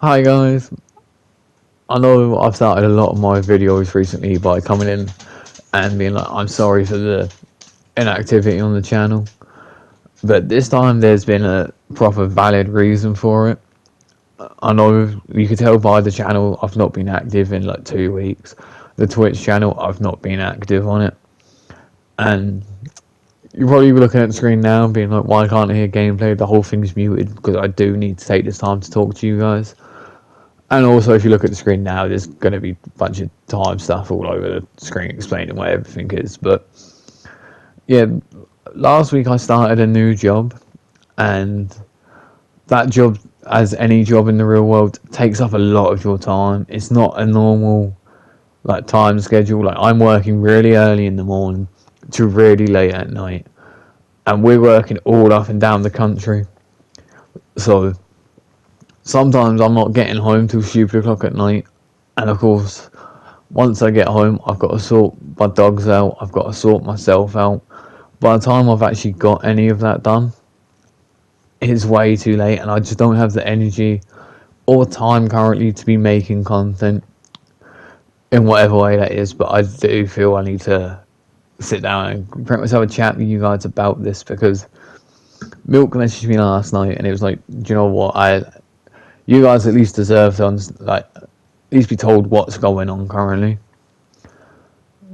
Hi guys, I know I've started a lot of my videos recently by coming in and being like, I'm sorry for the inactivity on the channel, but this time there's been a proper valid reason for it. I know you could tell by the channel I've not been active in like 2 weeks. The Twitch channel, I've not been active on it, and you're probably looking at the screen now and being like, why can't I hear gameplay? The whole thing's muted because I do need to take this time to talk to you guys. And also, if you look at the screen now, there's going to be a bunch of time stuff all over the screen explaining what everything is. But yeah, last week I started a new job, and that job, as any job in the real world, takes up a lot of your time. It's not a normal like time schedule. Like I'm working really early in the morning to really late at night, and we're working all up and down the country. So sometimes I'm not getting home till stupid o'clock at night, and of course once I get home, I've got to sort my dogs out, I've got to sort myself out. By the time I've actually got any of that done, it's way too late, and I just don't have the energy or time currently to be making content in whatever way that is. But I do feel I need to sit down and pretty much have a chat with you guys about this because Milk messaged me last night, and it was like, do you know what? You guys at least deserve to at least be told what's going on currently.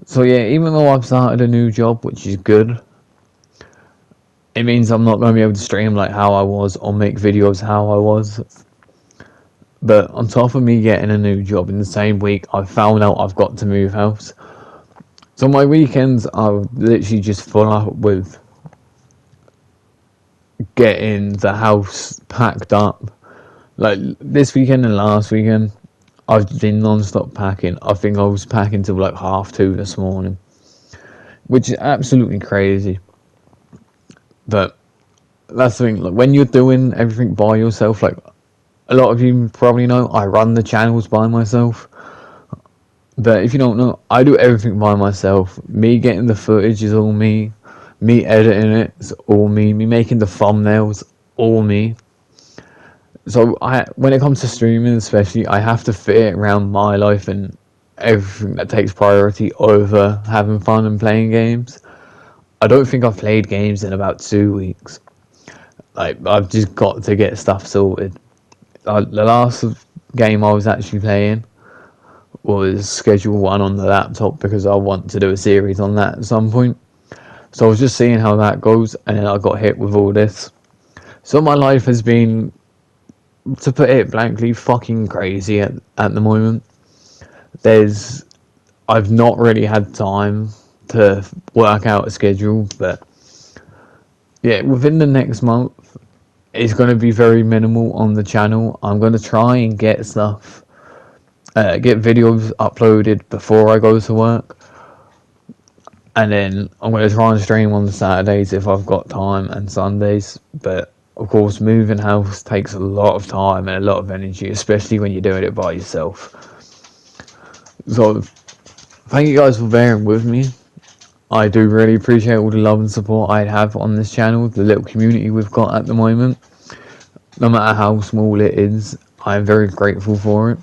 So yeah, even though I've started a new job, which is good, it means I'm not going to be able to stream like how I was or make videos how I was. But on top of me getting a new job in the same week, I found out I've got to move house. So my weekends are literally just full up with getting the house packed up. Like this weekend and last weekend, I've been non-stop packing. I think I was packing till like 2:30 this morning, which is absolutely crazy. But that's the thing, like when you're doing everything by yourself, like a lot of you probably know, I run the channels by myself. But if you don't know, I do everything by myself. Me getting the footage is all me. Me editing it is all me. Me making the thumbnails, all me. So when it comes to streaming especially, I have to fit it around my life and everything that takes priority over having fun and playing games. I don't think I've played games in about 2 weeks. Like I've just got to get stuff sorted. The last game I was actually playing was Schedule 1 on the laptop because I want to do a series on that at some point. So I was just seeing how that goes, and then I got hit with all this. So my life has been, to put it blankly, fucking crazy at the moment. I've not really had time to work out a schedule, but yeah, within the next month, it's going to be very minimal on the channel. I'm going to try and get videos uploaded before I go to work, and then I'm going to try and stream on the Saturdays if I've got time and Sundays. But of course, moving house takes a lot of time and a lot of energy, especially when you're doing it by yourself. So thank you guys for bearing with me. I do really appreciate all the love and support I have on this channel, the little community we've got at the moment. No matter how small it is, I'm very grateful for it.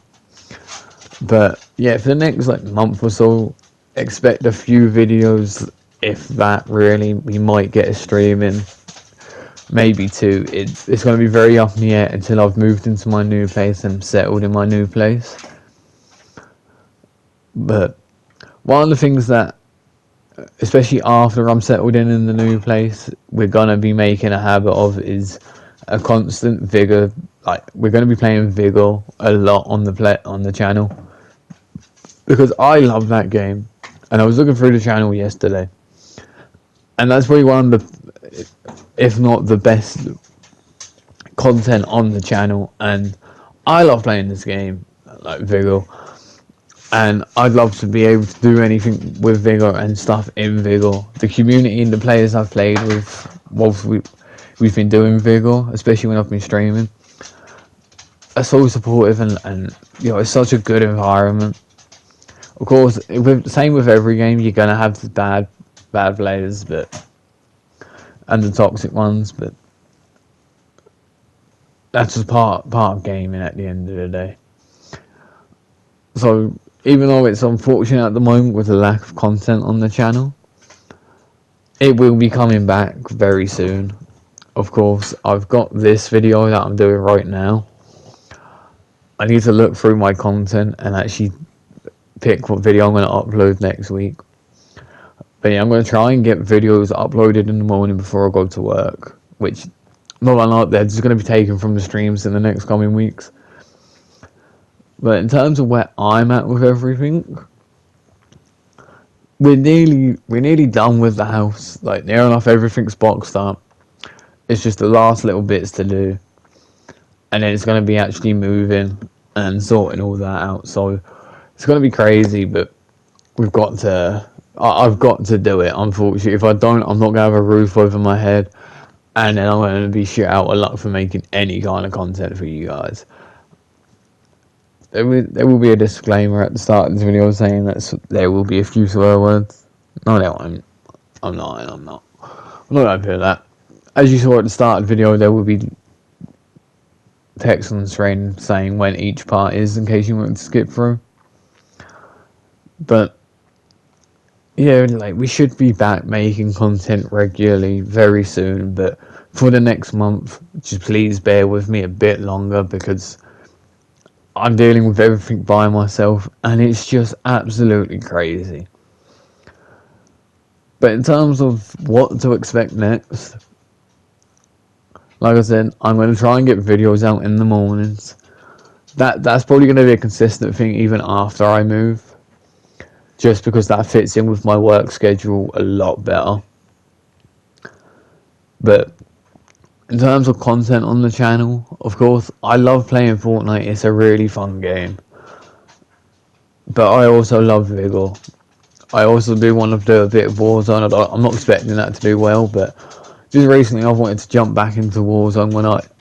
But yeah, for the next like month or so, expect a few videos, if that really. We might get a stream in, maybe two. It's going to be very up in the air until I've moved into my new place and settled in my new place. But one of the things that, especially after I'm settled in the new place, we're going to be making a habit of is a constant Vigor. Like we're going to be playing Vigor a lot on the channel because I love that game, and I was looking through the channel yesterday, and that's probably one of the, if not the best content on the channel. And I love playing this game, like Vigor, and I'd love to be able to do anything with Vigor and stuff in Vigor. The community and the players I've played with whilst we've been doing Vigor, especially when I've been streaming, are so supportive, and you know, it's such a good environment. Of course, same with every game, you're gonna have the bad players, and the toxic ones, but that's just part of gaming at the end of the day. So even though it's unfortunate at the moment with the lack of content on the channel, it will be coming back very soon. Of course, I've got this video that I'm doing right now. I need to look through my content and actually pick what video I'm going to upload next week. But yeah, I'm going to try and get videos uploaded in the morning before I go to work, which, not unlike, they're just going to be taken from the streams in the next coming weeks. But in terms of where I'm at with everything, we're nearly done with the house. Like, near enough everything's boxed up. It's just the last little bits to do, and then it's going to be actually moving and sorting all that out. So it's going to be crazy, but I've got to do it. Unfortunately, if I don't, I'm not going to have a roof over my head, and then I'm going to be shit out of luck for making any kind of content for you guys. There will be a disclaimer at the start of this video saying that there will be a few swear words. No, there won't. I'm not going to do that. As you saw at the start of the video, there will be text on the screen saying when each part is, in case you want to skip through. But yeah, like, we should be back making content regularly very soon. But for the next month, just please bear with me a bit longer, because I'm dealing with everything by myself, and it's just absolutely crazy. But in terms of what to expect next, like I said, I'm going to try and get videos out in the mornings. That's probably going to be a consistent thing even after I move, just because that fits in with my work schedule a lot better. But in terms of content on the channel, of course, I love playing Fortnite. It's a really fun game. But I also love Vigor. I also do want to do a bit of Warzone. I'm not expecting that to do well, but just recently I've wanted to jump back into Warzone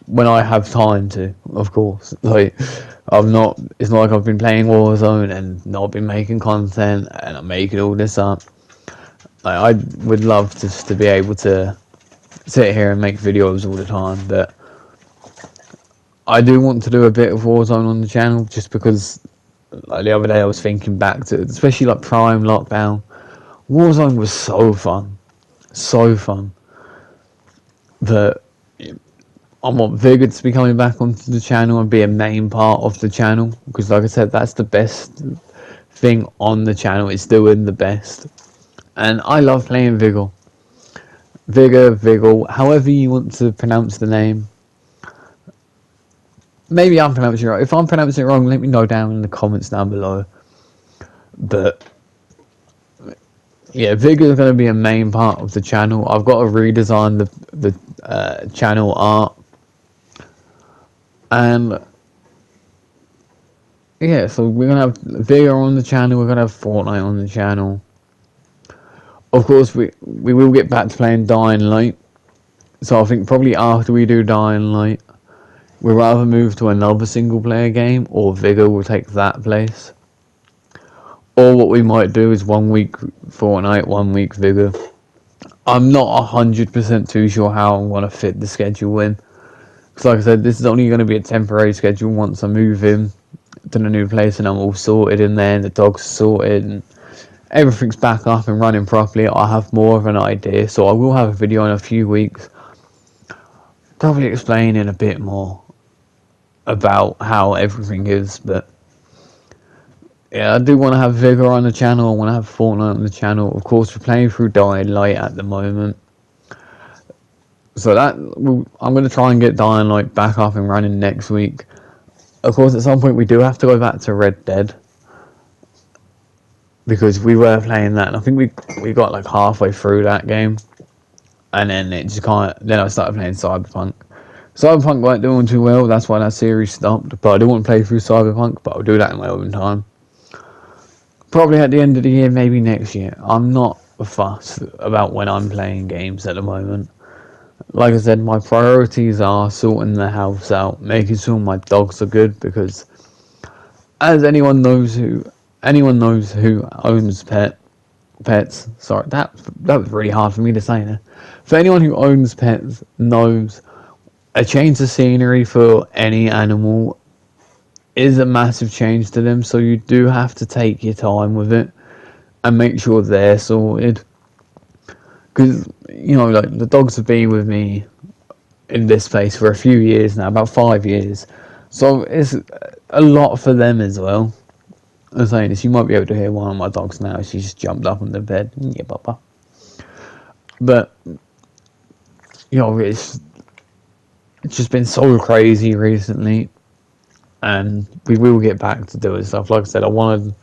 when I have time to, of course. Like, it's not like I've been playing Warzone and not been making content and I'm making all this up. Like, I would love just to be able to sit here and make videos all the time, but I do want to do a bit of Warzone on the channel, just because, like, the other day I was thinking back to, especially like Prime Lockdown, Warzone was so fun, that I want Vigor to be coming back onto the channel and be a main part of the channel, because like I said, that's the best thing on the channel. It's doing the best, and I love playing Vigor, however you want to pronounce the name. Maybe I'm pronouncing it right. If I'm pronouncing it wrong, let me know down in the comments down below. But yeah, Vigor is going to be a main part of the channel. I've got to redesign the channel art, and yeah, so we're going to have Vigor on the channel. We're going to have Fortnite on the channel. Of course, we will get back to playing Dying Light. So I think probably after we do Dying Light, we'll rather move to another single player game, or Vigor will take that place. Or what we might do is 1 week Fortnite, 1 week Vigor. I'm not 100% too sure how I'm going to fit the schedule in. Because like I said, this is only going to be a temporary schedule once I move in to the new place and I'm all sorted in there and the dog's sorted and everything's back up and running properly. I'll have more of an idea. So I will have a video in a few weeks, probably explaining a bit more about how everything is. But yeah, I do want to have Vigor on the channel. I want to have Fortnite on the channel. Of course, we're playing through Dying Light at the moment, so I'm going to try and get Dying Light back up and running next week. Of course, at some point we do have to go back to Red Dead, because we were playing that and I think we got like halfway through that game, and then it just then I started playing Cyberpunk. Cyberpunk weren't doing too well, that's why that series stopped. But I do want to play through Cyberpunk, but I'll do that in my own time. Probably at the end of the year, maybe next year. I'm not fussed about when I'm playing games at the moment. Like I said, my priorities are sorting the house out, making sure my dogs are good, because as anyone knows who owns pets, sorry, that was really hard for me to say there. For anyone who owns pets knows a change of scenery for any animal is a massive change to them, so you do have to take your time with it and make sure they're sorted. Because, you know, like, the dogs have been with me in this place for a few years now, about 5 years. So it's a lot for them as well. I'm saying this, you might be able to hear one of my dogs now. She just jumped up on the bed. Yeah, papa. But, you know, it's just been so crazy recently. And we will get back to doing stuff. Like I said, I want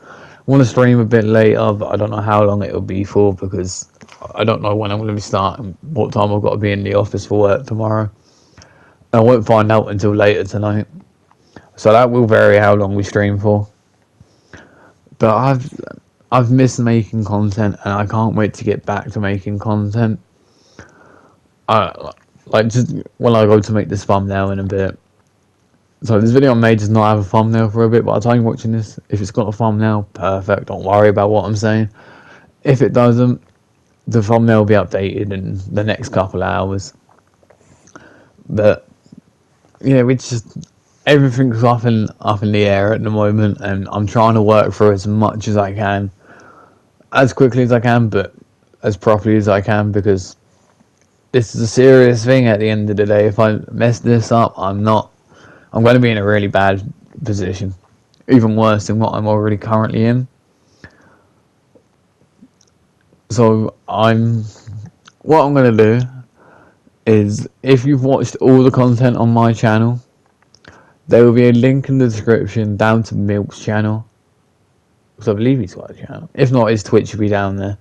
to stream a bit later, but I don't know how long it'll be for, because I don't know when I'm going to be starting, what time I've got to be in the office for work tomorrow. I won't find out until later tonight. So that will vary how long we stream for. But I've missed making content, and I can't wait to get back to making content. Like, just when I go to make this thumbnail in a bit. So this video I made does not have a thumbnail for a bit, but I'll tell you watching this, if it's got a thumbnail, perfect. Don't worry about what I'm saying. If it doesn't, the thumbnail will be updated in the next couple of hours. But yeah, we just, everything's up in the air at the moment, and I'm trying to work through as much as I can, as quickly as I can, but as properly as I can, because this is a serious thing at the end of the day. If I mess this up, I'm going to be in a really bad position, even worse than what I'm already currently in. So what I'm going to do is, if you've watched all the content on my channel, there will be a link in the description down to Milk's channel, because I believe he's got a channel. If not, his Twitch will be down there.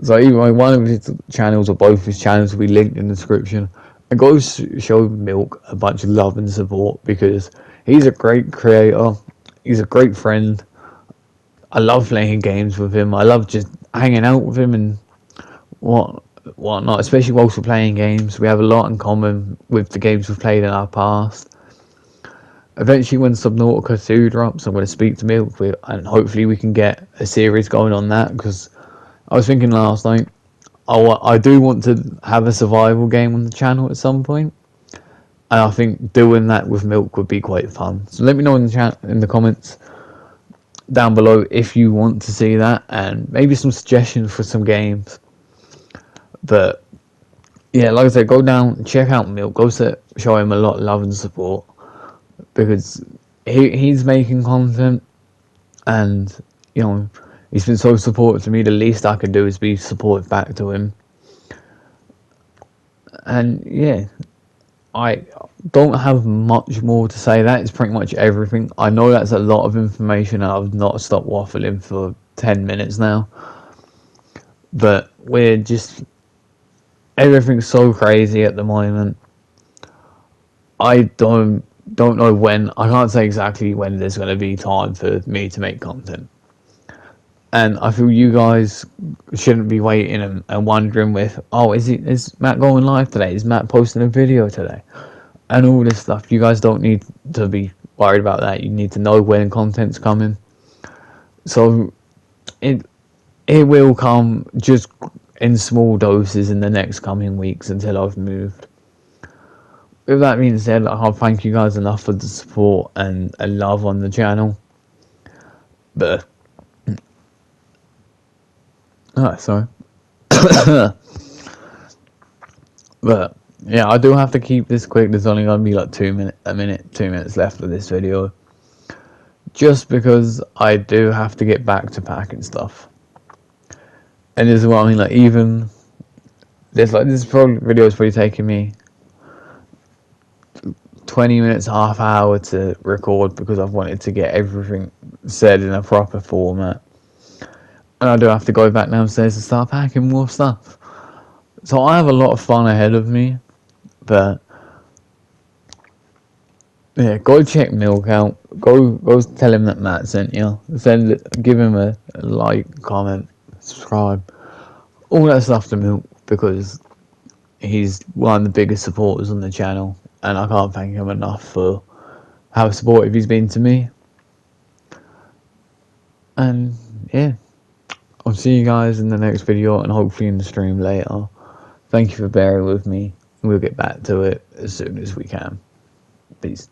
So either one of his channels or both his channels will be linked in the description. And go show Milk a bunch of love and support, because he's a great creator. He's a great friend. I love playing games with him. I love just hanging out with him and whatnot, especially whilst we're playing games. We have a lot in common with the games we've played in our past. Eventually, when Subnautica 2 drops, I'm going to speak to Milk, and hopefully we can get a series going on that, because I was thinking last night, I do want to have a survival game on the channel at some point, and I think doing that with Milk would be quite fun. So let me know in the comments down below if you want to see that, and maybe some suggestions for some games. But yeah, like I said, go down, check out Milk, show him a lot of love and support, because he's making content, and you know, he's been so supportive to me. The least I can do is be supportive back to him. And yeah, I don't have much more to say. That is pretty much everything. I know that's a lot of information, and I've not stopped waffling for 10 minutes now. But everything's so crazy at the moment. I don't know when. I can't say exactly when there's going to be time for me to make content. And I feel you guys shouldn't be waiting and wondering is Matt going live today? Is Matt posting a video today? And all this stuff. You guys don't need to be worried about that. You need to know when content's coming. So it will come, just in small doses in the next coming weeks until I've moved. With that being said, I can't thank you guys enough for the support and love on the channel. But sorry. But yeah, I do have to keep this quick. There's only gonna be like 2 minutes left of this video, just because I do have to get back to packing stuff. And this is what I mean. Like, even this video is probably taking me 20 minutes, half hour to record, because I've wanted to get everything said in a proper format. And I do have to go back downstairs and start packing more stuff. So I have a lot of fun ahead of me. But yeah, go check Milk out. Go tell him that Matt sent you. Give him a like, comment, subscribe, all that stuff to Milk, because he's one of the biggest supporters on the channel, and I can't thank him enough for how supportive he's been to me. And yeah, I'll see you guys in the next video, and hopefully in the stream later. Thank you for bearing with me. We'll get back to it as soon as we can. Peace.